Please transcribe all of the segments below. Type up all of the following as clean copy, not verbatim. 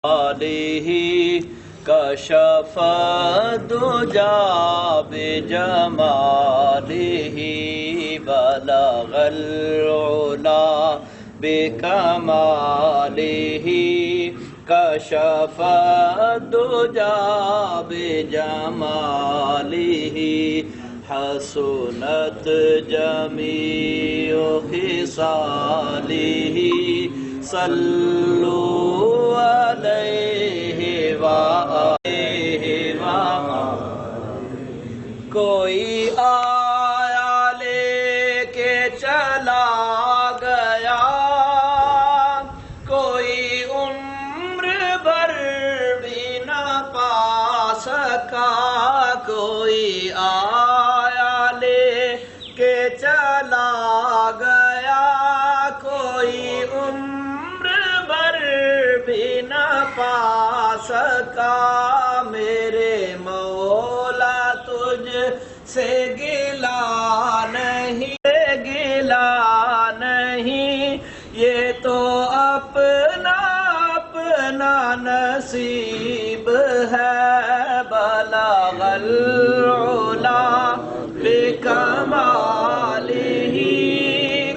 آلہ کشف الدجى بجمالہ بلغ العلا بکمالہ کشف الدجى بجمالہ حسنت جمیع خصالہ صلوا علیہ وآلہ کوئی آیا لے کے چلا گیا، کوئی عمر بھر بھی نہ پا سکا، کوئی آیا لے کے چلا گیا، کوئی عمر بھر بھی نہ پا سکا، میرے مولا تجھ سے گلا نہیں، یہ تو اپنا نصیب ہے، بلغ العلا بکمالہ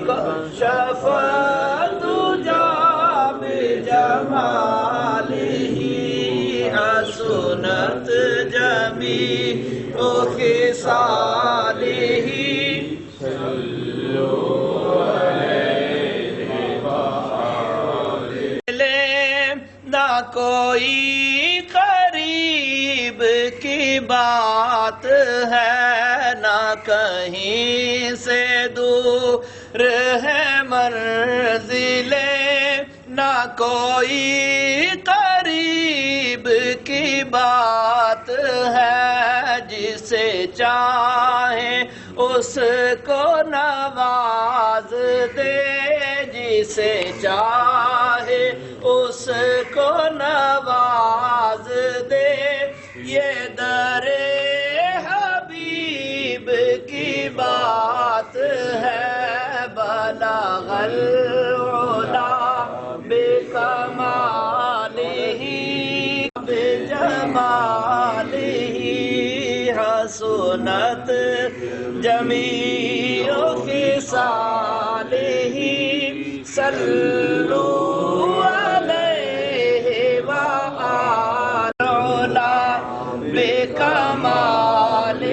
کشف الدجى بجمالہ حسنت جمیع خصالہ نہ کوئی قریب کی بات ہے، نہ کہیں سے دور ہے منزلیں، نہ کوئی قریب کی بات ہے، جسے چاہے اس کو نواز دے، جسے چاہے اس کو نواز دے، یہ در حبیب کی بات ہے، بلغ العلا بکمالہ بجمالہ حسنت جمیع خصالہ صلوا علیہ وآلہ بکمالہ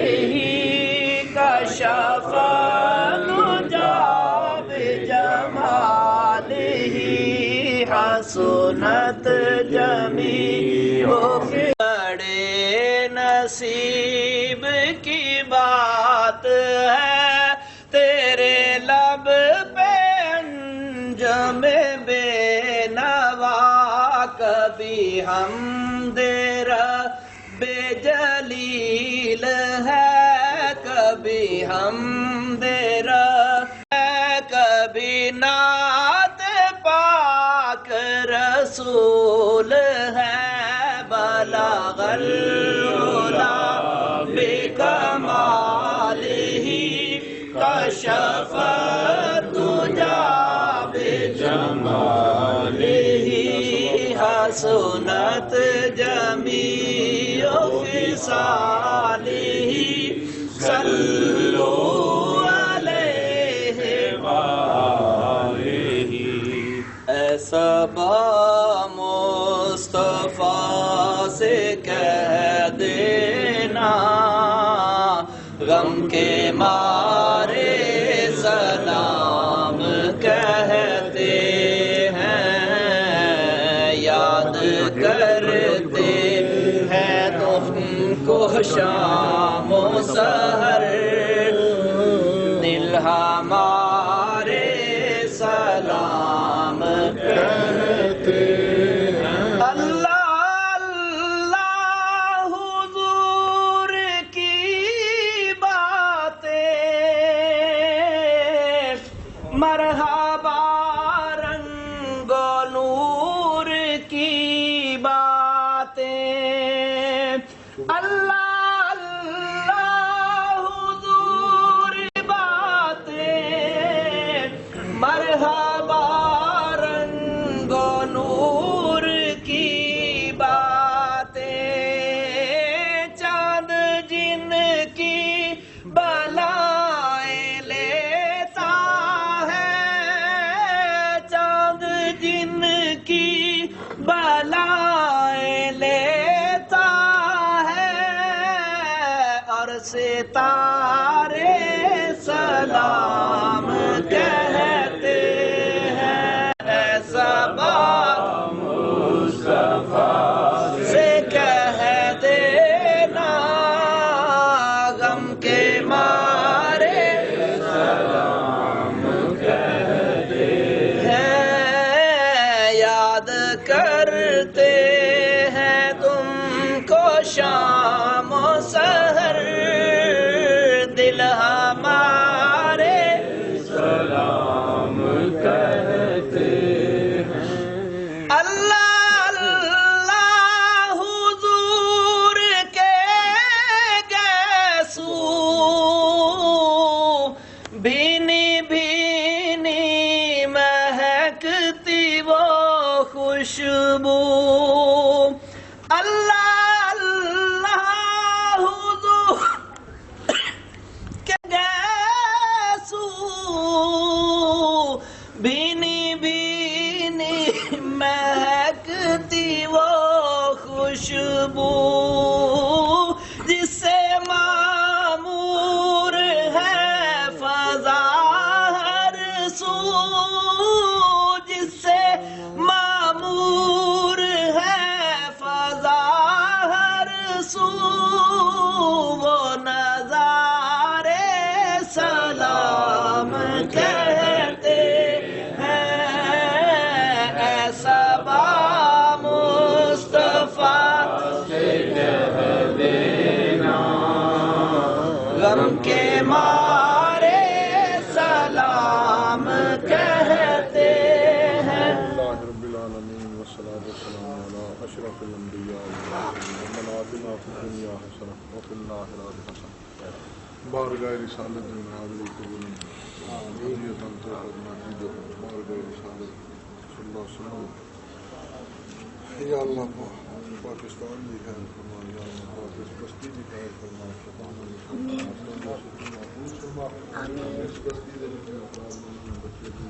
کشف الدجى بجمالہ حسنت جمیع بڑے نصیب کی بات ہے، تیرے لب پہ انجم بے نوا، کبھی حمد رب جلیل ہے، کبھی حمد رب ہے، کبھی نعت پاک رسول ہے، بلغ العلا بکمالہ کشف الدجى بجمالہ حسنت جمیع خصالہ صلوا علیہ وآلہ ایسا با مصطفیٰ سے کہہ دینا، غم کے مارے سلام کہتے ہیں، یاد کرتے ہیں تم کو شام و سحر، دل ہمارے سلام کہتے ہیں، اللہ اللہ حضور کی باتیں، مرحبا رنگ و نور کی باتیں، اللہ اللہ حضور باتیں، مرحبا رنگ و نور کی ستارے سلام کہتے ہیں، اے صبا مصطفیٰ سے کہہ دینا غم کے مارے سلام کہتے ہیں، یاد کرتے ہیں تم کو شام و سحر، دل ہمارے سلام کہتے ہیں۔ اللہ اللہ حضور کے گیسو، بھینی بھینی مہکتی وہ خوشبو، اللہ اللہ حضور کے گیسو، بھینی بھینی مہکتی وہ خوشبو، جس سے معمور ہے فضا ہر سو، جس سے معمور ہے فضا ہر سو، وہ نظارے سلام کہتے ہیں، اے صبا مصطفیٰ سے کہہ دینا غم کے مارے سلام کہتے ہیں۔ اللہ رب العالمین والصلاة والسلام على اشرف الانبیاء والمرسلین، ربنا آتنا فی الدنیا حسنہ وفی الآخرۃ حسنہ، بارگاہ رسالت میں حاضری قبول ہدیۃ توفت مجید، بارگاہ رسالت صلی اللہ علیہ وسلم۔ یا اللہ پاکستان بھی خیر فرما، یا اللہ پاکستان بستی بھی خیر فرما، اس بستی کے جتنے افراد موجود بچے بھی